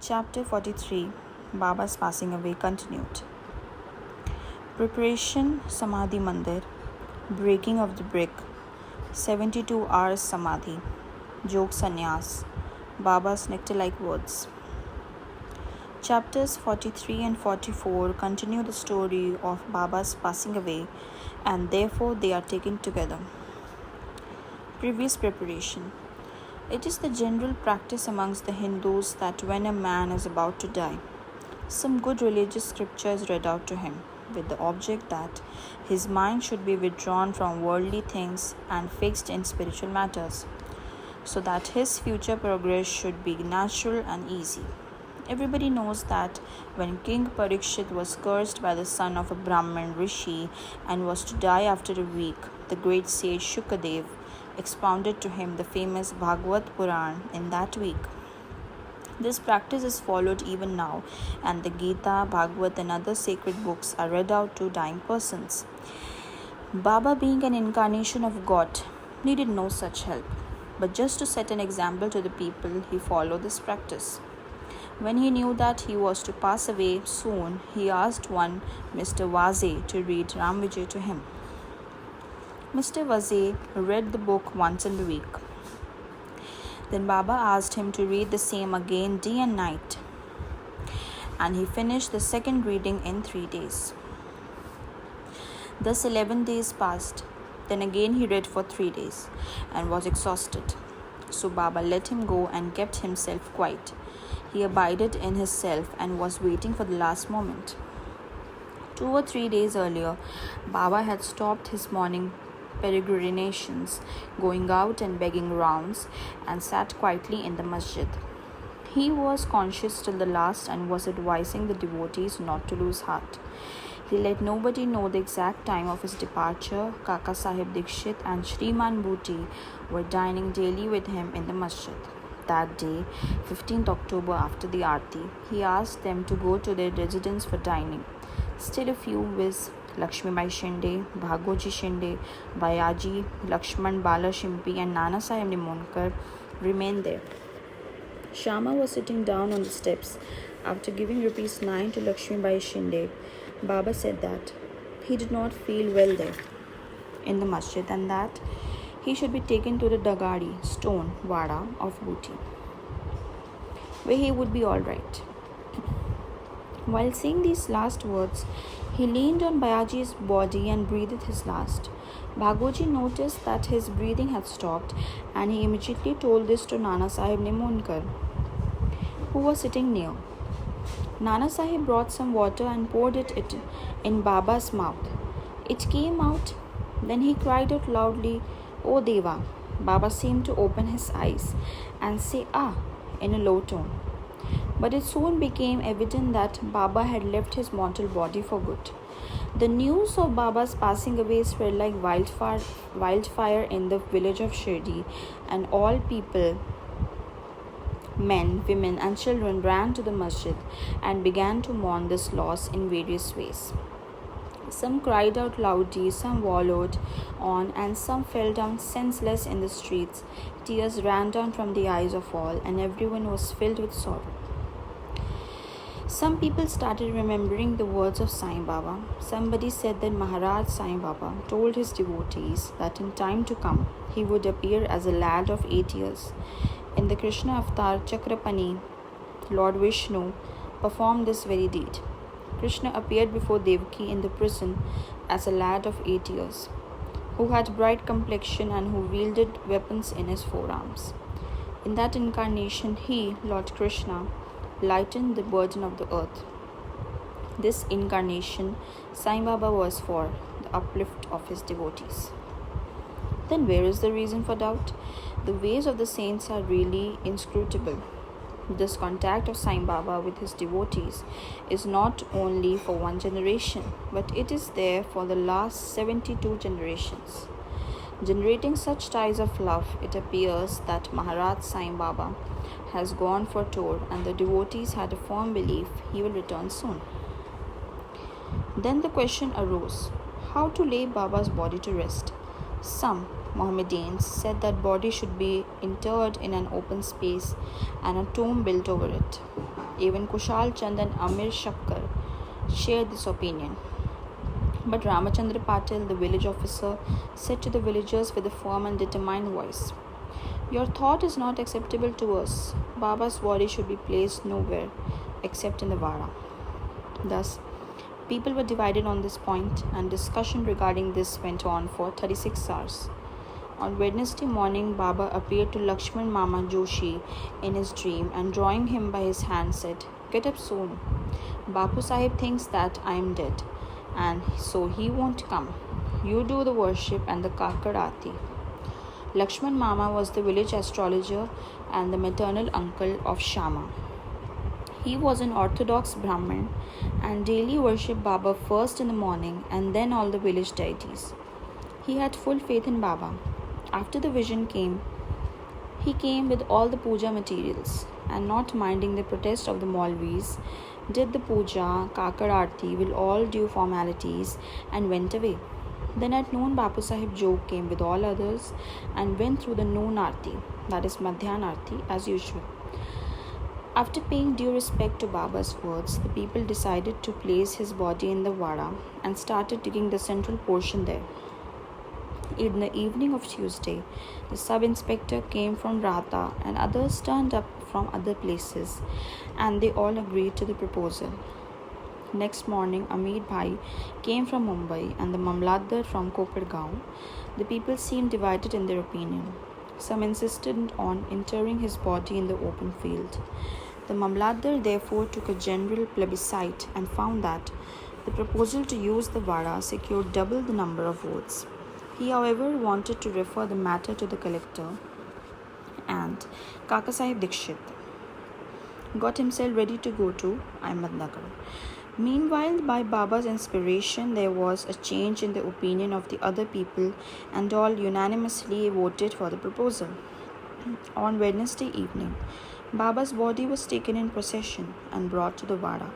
Chapter 43 Baba's Passing Away continued. Preparation Samadhi Mandir, Breaking of the Brick, 72 hours Samadhi, Jog Sannyas, Baba's nectar-like words. Chapters 43 and 44 continue the story of Baba's passing away, and therefore they are taken together. Previous preparation. It is the general practice amongst the Hindus that when a man is about to die, some good religious scripture is read out to him, with the object that his mind should be withdrawn from worldly things and fixed in spiritual matters, so that his future progress should be natural and easy. Everybody knows that when King Parikshit was cursed by the son of a Brahmin Rishi and was to die after a week, the great sage Shukadev expounded to him the famous Bhagavad Puran in that week. This practice is followed even now, and the Gita, Bhagavad, and other sacred books are read out to dying persons. Baba, being an incarnation of God, needed no such help, but just to set an example to the people, he followed this practice. When he knew that he was to pass away soon, he asked one Mr. Vaze to read Ram Vijay to him. Mr. Vaze read the book once in the week. Then Baba asked him to read the same again day and night, and he finished the second reading in 3 days. Thus 11 days passed. Then again he read for 3 days and was exhausted. So Baba let him go and kept himself quiet. He abided in his self and was waiting for the last moment. 2 or 3 days earlier, Baba had stopped his morning peregrinations, going out and begging rounds, and sat quietly in the masjid. He was conscious till the last and was advising the devotees not to lose heart. He let nobody know the exact time of his departure. Kaka Sahib Dikshit and Shriman Bhuti were dining daily with him in the masjid. That day, 15th October, after the Aarti, he asked them to go to their residence for dining. Still a few, viz. Lakshmibai Shinde, Bhagoji Shinde, Bayaji, Lakshman Bala Shimpi, and Nana Sahib Nimonekar remained there. Shama was sitting down on the steps. After giving ₹9 to Lakshmibai Shinde, Baba said that he did not feel well there in the masjid and that he should be taken to the Dagadi stone Wada of Bhuti, where he would be all right. While saying these last words, he leaned on Bayaji's body and breathed his last. Bhagoji noticed that his breathing had stopped, and he immediately told this to Nana Sahib Nimonekar, who was sitting near. Nana Sahib brought some water and poured it in Baba's mouth. It came out. Then he cried out loudly, "O Deva!" Baba seemed to open his eyes and say, "Ah," in a low tone. But it soon became evident that Baba had left his mortal body for good. The news of Baba's passing away spread like wildfire in the village of Shri, and all people, men, women, and children ran to the masjid and began to mourn this loss in various ways. Some cried out loudly, some wallowed on, and some fell down senseless in the streets. Tears ran down from the eyes of all, and everyone was filled with sorrow. Some people started remembering the words of Sai Baba. Somebody said that Maharaj Sai Baba told his devotees that in time to come he would appear as a lad of 8 years. In the Krishna avatar Chakrapani, Lord Vishnu performed this very deed. Krishna appeared before Devaki in the prison as a lad of 8 years, who had bright complexion and who wielded weapons in his forearms. In that incarnation, he, Lord Krishna, lightened the burden of the earth. This incarnation, Sai Baba was for the uplift of his devotees. Then where is the reason for doubt? The ways of the saints are really inscrutable. This contact of Sai Baba with his devotees is not only for one generation, but it is there for the last 72 generations. Generating such ties of love, it appears that Maharaj Sai Baba has gone for tour, and the devotees had a firm belief he will return soon. Then the question arose, how to lay Baba's body to rest? Some, Mohammedans said that body should be interred in an open space and a tomb built over it. Even Kushal Chand and Amir Shakkar shared this opinion. But Ramachandra Patil, the village officer, said to the villagers with a firm and determined voice, "Your thought is not acceptable to us. Baba's body should be placed nowhere except in the Vara." Thus, people were divided on this point, and discussion regarding this went on for 36 hours. On Wednesday morning, Baba appeared to Lakshman Mama Joshi in his dream and, drawing him by his hand, said, "Get up soon. Bapu Sahib thinks that I am dead, and so he won't come. You do the worship and the Kakad Aarti." Lakshman Mama was the village astrologer and the maternal uncle of Shama. He was an orthodox Brahmin and daily worshipped Baba first in the morning and then all the village deities. He had full faith in Baba. After the vision came, he came with all the puja materials and, not minding the protest of the Maulvis, did the puja, Kakad Aarti with all due formalities and went away. Then at noon, Bapu Sahib Jog came with all others and went through the noon Aarti, that is Madhyan Aarti, as usual. After paying due respect to Baba's words, the people decided to place his body in the Vada and started digging the central portion there. In the evening of Tuesday, the sub-inspector came from Rata and others turned up from other places, and they all agreed to the proposal. Next morning, Amir Bhai came from Mumbai and the Mamlatdar from Kopargaon. The people seemed divided in their opinion. Some insisted on interring his body in the open field. The Mamlatdar therefore took a general plebiscite and found that the proposal to use the Vada secured double the number of votes. He, however, wanted to refer the matter to the collector, and Kaka Sahib Dikshit got himself ready to go to Ahmednagar. Meanwhile, by Baba's inspiration, there was a change in the opinion of the other people, and all unanimously voted for the proposal. On Wednesday evening, Baba's body was taken in procession and brought to the Vada,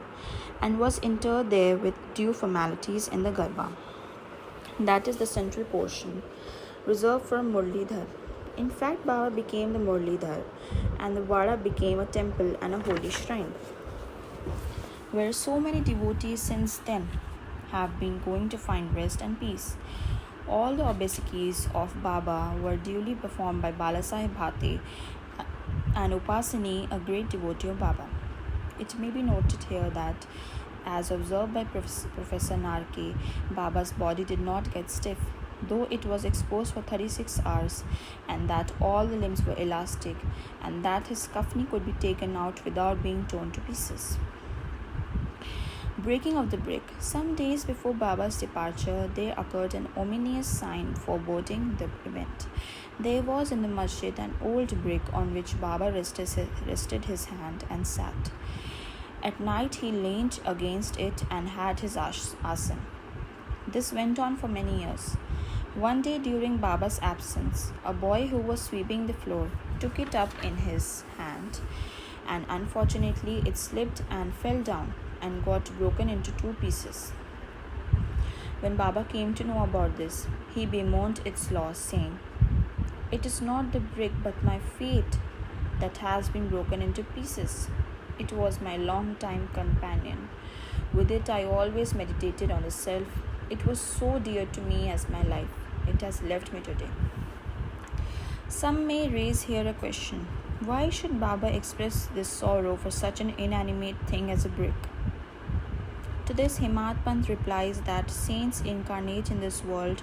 and was interred there with due formalities in the Garbha. That is the central portion, reserved for Murlidhar. In fact, Baba became the Murlidhar, and the Vada became a temple and a holy shrine, where so many devotees since then have been going to find rest and peace. All the obeisances of Baba were duly performed by Balasaheb Bhate, an Upasini, a great devotee of Baba. It may be noted here that, as observed by Professor Narke, Baba's body did not get stiff, though it was exposed for 36 hours, and that all the limbs were elastic, and that his kafni could be taken out without being torn to pieces. Breaking of the brick. Some days before Baba's departure, there occurred an ominous sign foreboding the event. There was in the masjid an old brick on which Baba rested his hand and sat. At night he leaned against it and had his asan. This went on for many years. One day during Baba's absence, a boy who was sweeping the floor took it up in his hand, and unfortunately it slipped and fell down and got broken into 2 pieces. When Baba came to know about this, he bemoaned its loss, saying, "It is not the brick but my fate that has been broken into pieces. It was my long-time companion. With it I always meditated on the self. It was so dear to me as my life. It has left me today." Some may raise here a question. Why should Baba express this sorrow for such an inanimate thing as a brick? To this, Himat Pant replies that saints incarnate in this world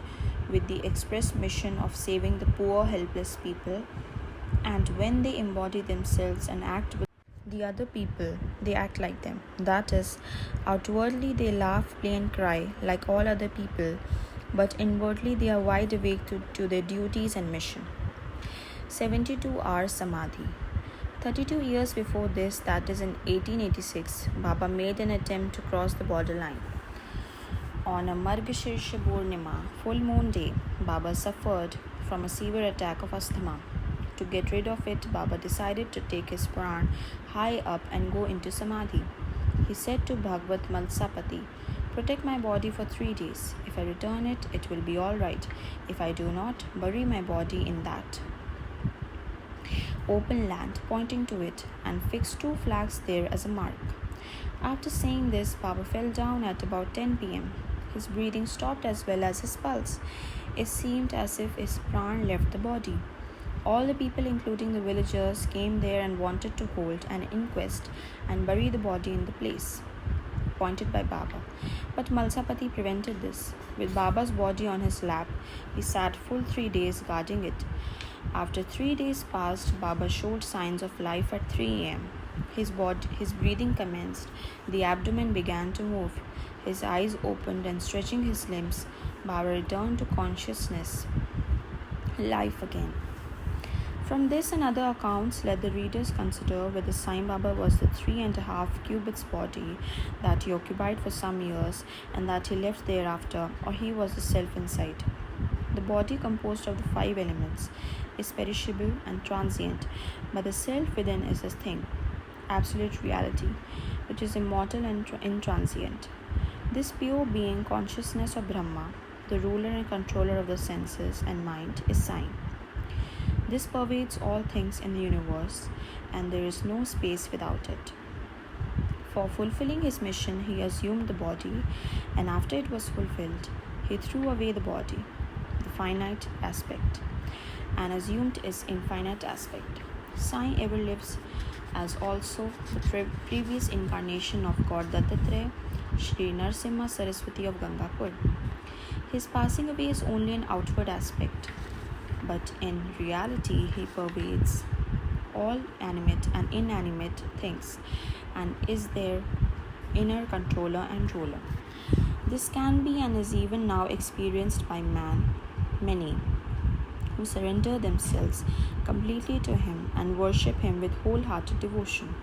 with the express mission of saving the poor, helpless people, and when they embody themselves and act with the other people, they act like them. That is, outwardly they laugh, play, and cry like all other people, but inwardly they are wide awake to their duties and mission. 72 hours Samadhi. 32 years before this, that is in 1886, Baba made an attempt to cross the borderline. On a Margashirsha Purnima, full moon day, Baba suffered from a severe attack of asthma. To get rid of it, Baba decided to take his pran high up and go into Samadhi. He said to Bhagavad Malsapati, Protect my body for 3 days. If I return it, it will be all right. If I do not, bury my body in that open land, pointing to it, and fix 2 flags there as a mark. After saying this, Baba fell down at about 10 p.m. His breathing stopped as well as his pulse. It seemed as if his pran left the body. All the people, including the villagers, came there and wanted to hold an inquest and bury the body in the place appointed by Baba. But Malsapati prevented this. With Baba's body on his lap, he sat full 3 days guarding it. After 3 days passed, Baba showed signs of life at 3 a.m. His breathing commenced. The abdomen began to move. His eyes opened and stretching his limbs, Baba returned to consciousness, life again. From this and other accounts, let the readers consider whether Sai Baba was the 3.5 cubits body that he occupied for some years and that he left thereafter, or he was the self inside. The body, composed of the 5 elements, is perishable and transient, but the self within is a thing, absolute reality, which is immortal and intransient. This pure being, consciousness of Brahma, the ruler and controller of the senses and mind, is Sai. This pervades all things in the universe, and there is no space without it. For fulfilling his mission, he assumed the body, and after it was fulfilled, he threw away the body, the finite aspect, and assumed its infinite aspect. Sai ever lives as also the previous incarnation of God Dattatreya, Shri Narsimha Saraswati of Gangapur. His passing away is only an outward aspect, but in reality he pervades all animate and inanimate things and is their inner controller and ruler. This can be and is even now experienced by many who surrender themselves completely to him and worship him with wholehearted devotion.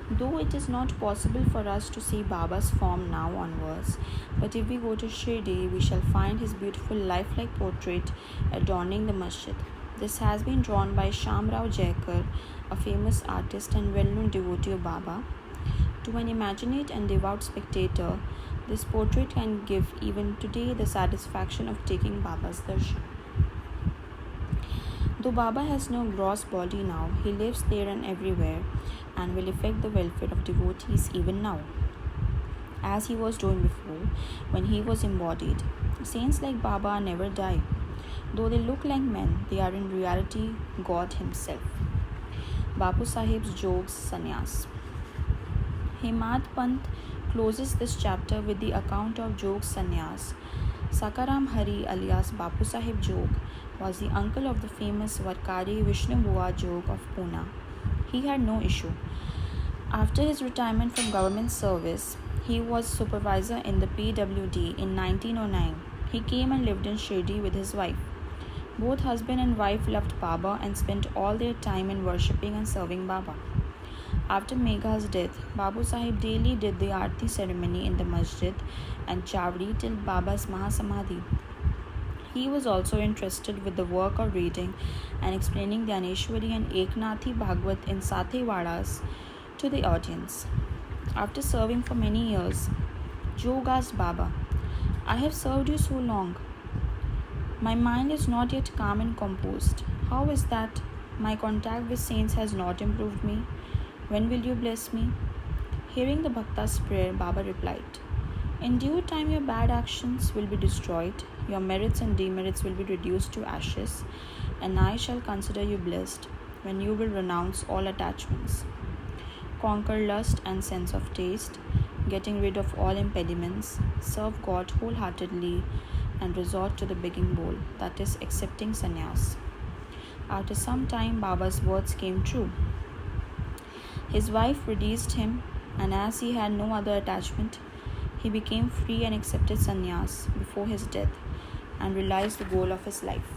Though it is not possible for us to see Baba's form now onwards, but if we go to Shirdi, we shall find his beautiful lifelike portrait adorning the masjid. This has been drawn by Shamrao Jaikar, a famous artist and well-known devotee of Baba. To an imaginative and devout spectator, this portrait can give even today the satisfaction of taking Baba's darshan. Though Baba has no gross body now, he lives there and everywhere and will effect the welfare of devotees even now, as he was doing before when he was embodied. Saints like Baba never die. Though they look like men, they are in reality God himself. Bapu Sahib's Jogs Sannyas. Hemad Pant closes this chapter with the account of Jogs Sannyas. Sakaram Hari alias Bapu Sahib Jog was the uncle of the famous Varkari Vishnu Bua Jog of Pune. He had no issue. After his retirement from government service, he was supervisor in the PWD in 1909. He came and lived in Shirdi with his wife. Both husband and wife loved Baba and spent all their time in worshipping and serving Baba. After Megha's death, Babu Sahib daily did the Aarti ceremony in the masjid and Chavdi till Baba's Mahasamadhi. He was also interested with the work of reading and explaining the Aneshwari and Eknathi Bhagwat in Sathewadas to the audience. After serving for many years, Jog asked Baba, "I have served you so long. My mind is not yet calm and composed. How is that? My contact with saints has not improved me. When will you bless me?" Hearing the Bhakta's prayer, Baba replied, "In due time your bad actions will be destroyed, your merits and demerits will be reduced to ashes, and I shall consider you blessed when you will renounce all attachments, conquer lust and sense of taste, getting rid of all impediments, serve God wholeheartedly, and resort to the begging bowl, that is, accepting sannyas." After some time, Baba's words came true. His wife released him, and as he had no other attachment, he became free and accepted sannyas before his death and realized the goal of his life.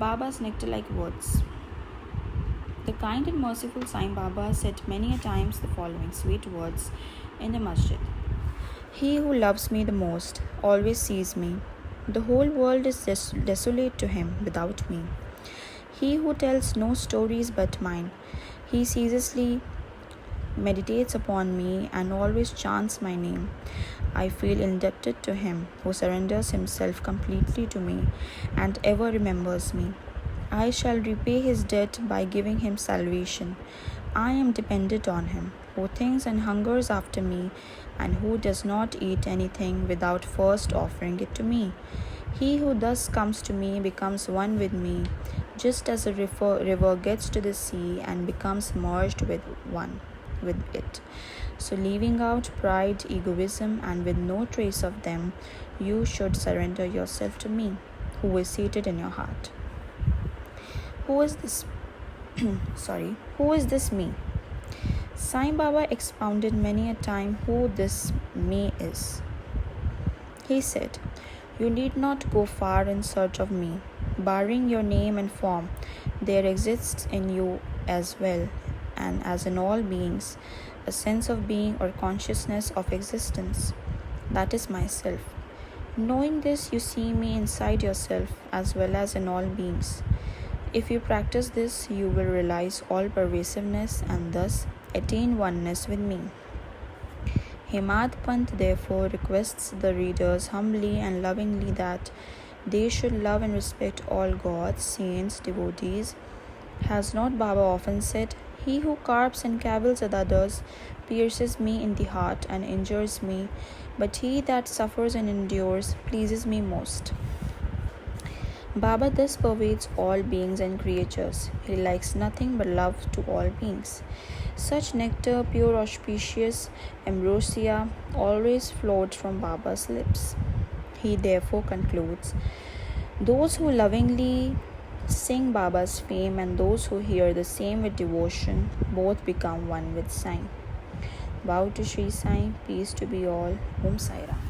Baba's nectar-like words. The kind and merciful Sai Baba said many a times the following sweet words in the masjid. "He who loves me the most always sees me. The whole world is desolate to him without me. He who tells no stories but mine, he ceaselessly meditates upon me, and always chants my name. I feel indebted to him who surrenders himself completely to me and ever remembers me. I shall repay his debt by giving him salvation. I am dependent on him, who thinks and hungers after me, and who does not eat anything without first offering it to me. He who thus comes to me becomes one with me, just as a river gets to the sea and becomes merged with it. So, leaving out pride, egoism, and with no trace of them, you should surrender yourself to me, who is seated in your heart. Who is this? Who is this me? Sai Baba expounded many a time who this me is. He said, "You need not go far in search of me. Barring your name and form, there exists in you as well, and as in all beings, a sense of being or consciousness of existence. That is myself. Knowing this, you see me inside yourself as well as in all beings. If you practice this, you will realize all pervasiveness and thus attain oneness with me." Hemad Pant therefore requests the readers humbly and lovingly that they should love and respect all gods, saints, devotees. Has not Baba often said, "He who carps and cavils at others pierces me in the heart and injures me, but he that suffers and endures pleases me most"? Baba thus pervades all beings and creatures. He likes nothing but love to all beings. Such nectar, pure auspicious ambrosia, always flowed from Baba's lips. He therefore concludes, "Those who lovingly sing Baba's fame and those who hear the same with devotion, both become one with Sai." Bow to Shri Sai, peace to be all. Om Sai Ram.